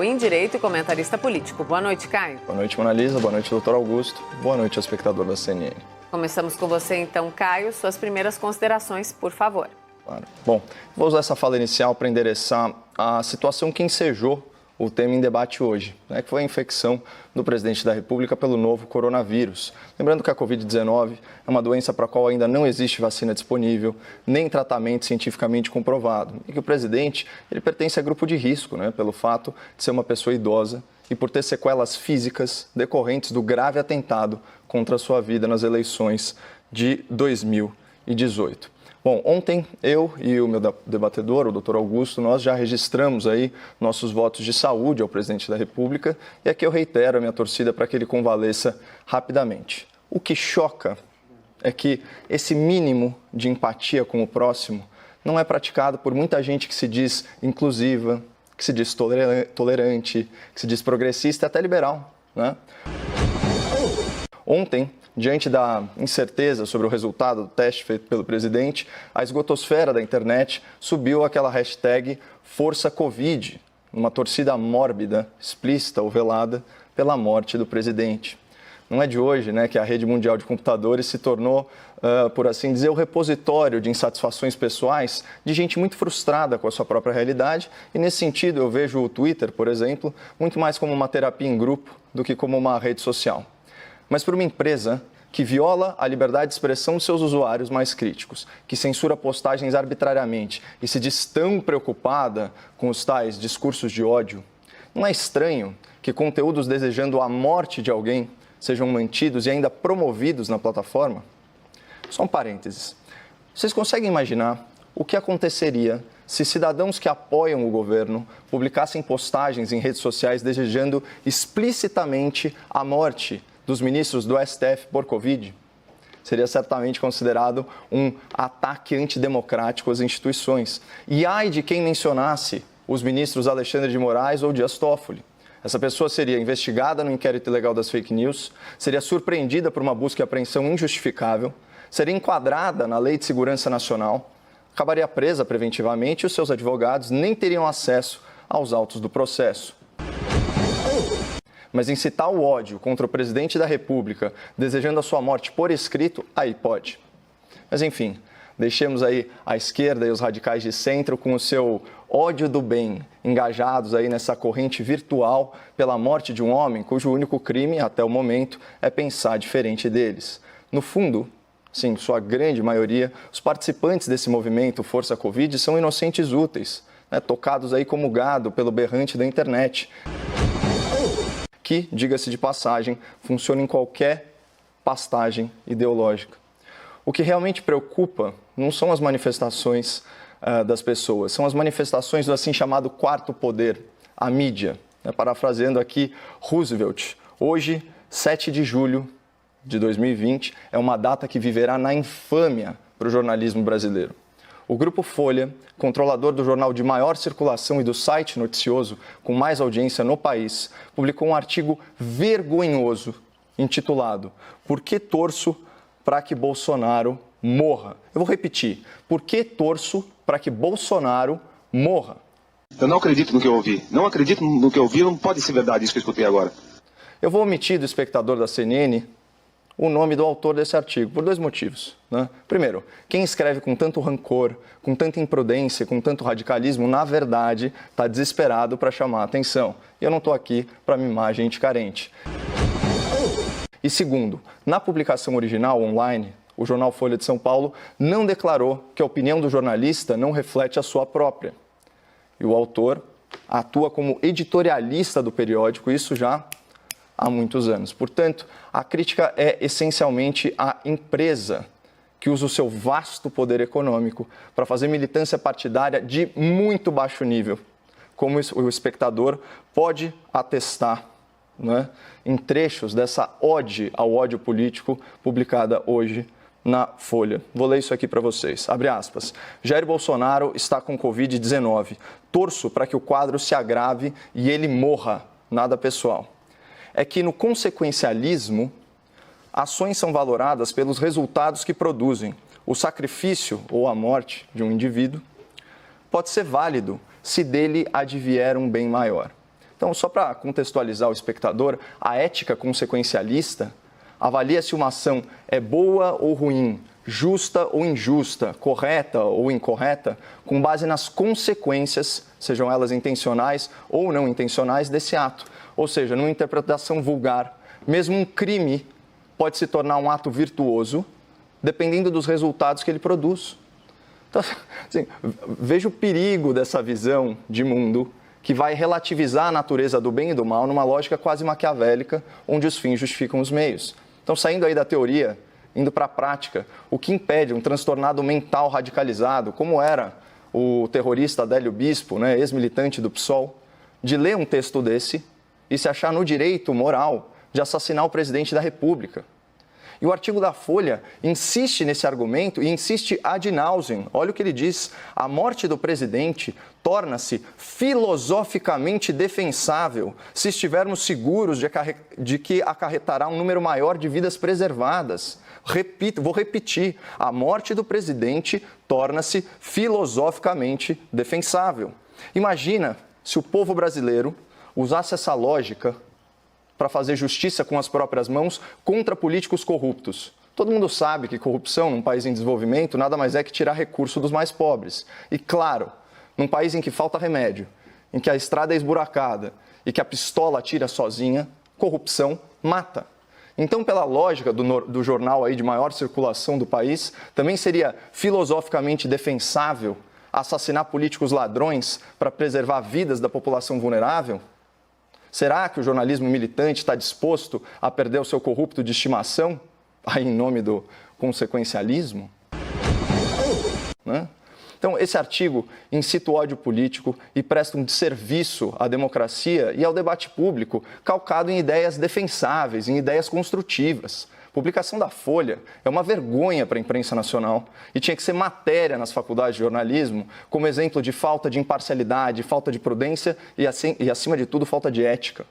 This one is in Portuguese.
Em Direito e comentarista político. Boa noite, Caio. Boa noite, Mona Lisa. Boa noite, doutor Augusto. Boa noite ao espectador da CNN. Começamos com você, então, Caio. Suas primeiras considerações, por favor. Claro. Bom, vou usar essa fala inicial para endereçar a situação que ensejou o tema em debate hoje, que foi a infecção do presidente da República pelo novo coronavírus. Lembrando que a Covid-19 é uma doença para a qual ainda não existe vacina disponível, nem tratamento cientificamente comprovado. E que o presidente ele pertence a grupo de risco, pelo fato de ser uma pessoa idosa e por ter sequelas físicas decorrentes do grave atentado contra a sua vida nas eleições de 2018. Bom, ontem eu e o meu debatedor, o doutor Augusto, nós já registramos aí nossos votos de saúde ao presidente da República e aqui eu reitero a minha torcida para que ele convalesça rapidamente. O que choca é que esse mínimo de empatia com o próximo não é praticado por muita gente que se diz inclusiva, que se diz tolerante, que se diz progressista e até liberal, Ontem, diante da incerteza sobre o resultado do teste feito pelo presidente, a esgotosfera da internet subiu aquela hashtag #ForçaCovid, uma torcida mórbida, explícita ou velada pela morte do presidente. Não é de hoje que a rede mundial de computadores se tornou, por assim dizer, o repositório de insatisfações pessoais de gente muito frustrada com a sua própria realidade. E nesse sentido eu vejo o Twitter, por exemplo, muito mais como uma terapia em grupo do que como uma rede social. Mas por uma empresa que viola a liberdade de expressão de seus usuários mais críticos, que censura postagens arbitrariamente e se diz tão preocupada com os tais discursos de ódio, não é estranho que conteúdos desejando a morte de alguém sejam mantidos e ainda promovidos na plataforma? Só um parênteses. Vocês conseguem imaginar o que aconteceria se cidadãos que apoiam o governo publicassem postagens em redes sociais desejando explicitamente a morte dos ministros do STF por Covid? Seria certamente considerado um ataque antidemocrático às instituições. E ai de quem mencionasse os ministros Alexandre de Moraes ou Dias Toffoli. Essa pessoa seria investigada no inquérito ilegal das fake news, seria surpreendida por uma busca e apreensão injustificável, seria enquadrada na Lei de Segurança Nacional, acabaria presa preventivamente e os seus advogados nem teriam acesso aos autos do processo. Mas incitar o ódio contra o presidente da República, desejando a sua morte por escrito, aí pode. Mas enfim, deixemos aí a esquerda e os radicais de centro com o seu ódio do bem, engajados aí nessa corrente virtual pela morte de um homem cujo único crime, até o momento, é pensar diferente deles. No fundo, sim, sua grande maioria, os participantes desse movimento Força Covid são inocentes úteis, tocados aí como gado pelo berrante da internet, que, diga-se de passagem, funciona em qualquer pastagem ideológica. O que realmente preocupa não são as manifestações das pessoas, são as manifestações do assim chamado quarto poder, a mídia. Parafraseando aqui Roosevelt, hoje, 7 de julho de 2020, é uma data que viverá na infâmia para o jornalismo brasileiro. O Grupo Folha, controlador do jornal de maior circulação e do site noticioso com mais audiência no país, publicou um artigo vergonhoso intitulado "Por que torço para que Bolsonaro morra?". Eu vou repetir. Por que torço para que Bolsonaro morra? Eu não acredito no que eu ouvi. Não acredito no que eu ouvi, não pode ser verdade isso que eu escutei agora. Eu vou omitir do espectador da CNN o nome do autor desse artigo, por 2 motivos. Primeiro, quem escreve com tanto rancor, com tanta imprudência, com tanto radicalismo, na verdade, está desesperado para chamar a atenção. E eu não estou aqui para mimar gente carente. E segundo, na publicação original online, o jornal Folha de São Paulo não declarou que a opinião do jornalista não reflete a sua própria. E o autor atua como editorialista do periódico, isso já há muitos anos. Portanto, a crítica é essencialmente à empresa que usa o seu vasto poder econômico para fazer militância partidária de muito baixo nível, como o espectador pode atestar em trechos dessa ode ao ódio político publicada hoje na Folha. Vou ler isso aqui para vocês. Abre aspas. Jair Bolsonaro está com Covid-19. Torço para que o quadro se agrave e ele morra. Nada pessoal. É que no consequencialismo, ações são valoradas pelos resultados que produzem. O sacrifício ou a morte de um indivíduo pode ser válido se dele advier um bem maior. Então, só para contextualizar o espectador, a ética consequencialista avalia se uma ação é boa ou ruim, justa ou injusta, correta ou incorreta, com base nas consequências, sejam elas intencionais ou não intencionais, desse ato. Ou seja, numa interpretação vulgar, mesmo um crime pode se tornar um ato virtuoso, dependendo dos resultados que ele produz. Então, assim, veja o perigo dessa visão de mundo que vai relativizar a natureza do bem e do mal numa lógica quase maquiavélica, onde os fins justificam os meios. Então, saindo aí da teoria, indo para a prática, o que impede um transtornado mental radicalizado, como era o terrorista Adélio Bispo, né, ex-militante do PSOL, de ler um texto desse e se achar no direito moral de assassinar o presidente da República? E o artigo da Folha insiste nesse argumento e insiste ad nauseam. Olha o que ele diz: a morte do presidente torna-se filosoficamente defensável se estivermos seguros de que acarretará um número maior de vidas preservadas. Vou repetir: a morte do presidente torna-se filosoficamente defensável. Imagina se o povo brasileiro usasse essa lógica para fazer justiça com as próprias mãos contra políticos corruptos. Todo mundo sabe que corrupção num país em desenvolvimento nada mais é que tirar recurso dos mais pobres. E claro, num país em que falta remédio, em que a estrada é esburacada e que a pistola atira sozinha, corrupção mata. Então, pela lógica do jornal aí de maior circulação do país, também seria filosoficamente defensável assassinar políticos ladrões para preservar vidas da população vulnerável? Será que o jornalismo militante está disposto a perder o seu corrupto de estimação, aí em nome do consequencialismo? Né? Então, esse artigo incita o ódio político e presta um desserviço à democracia e ao debate público, calcado em ideias defensáveis, em ideias construtivas. A publicação da Folha é uma vergonha para a imprensa nacional e tinha que ser matéria nas faculdades de jornalismo como exemplo de falta de imparcialidade, falta de prudência e, acima de tudo, falta de ética.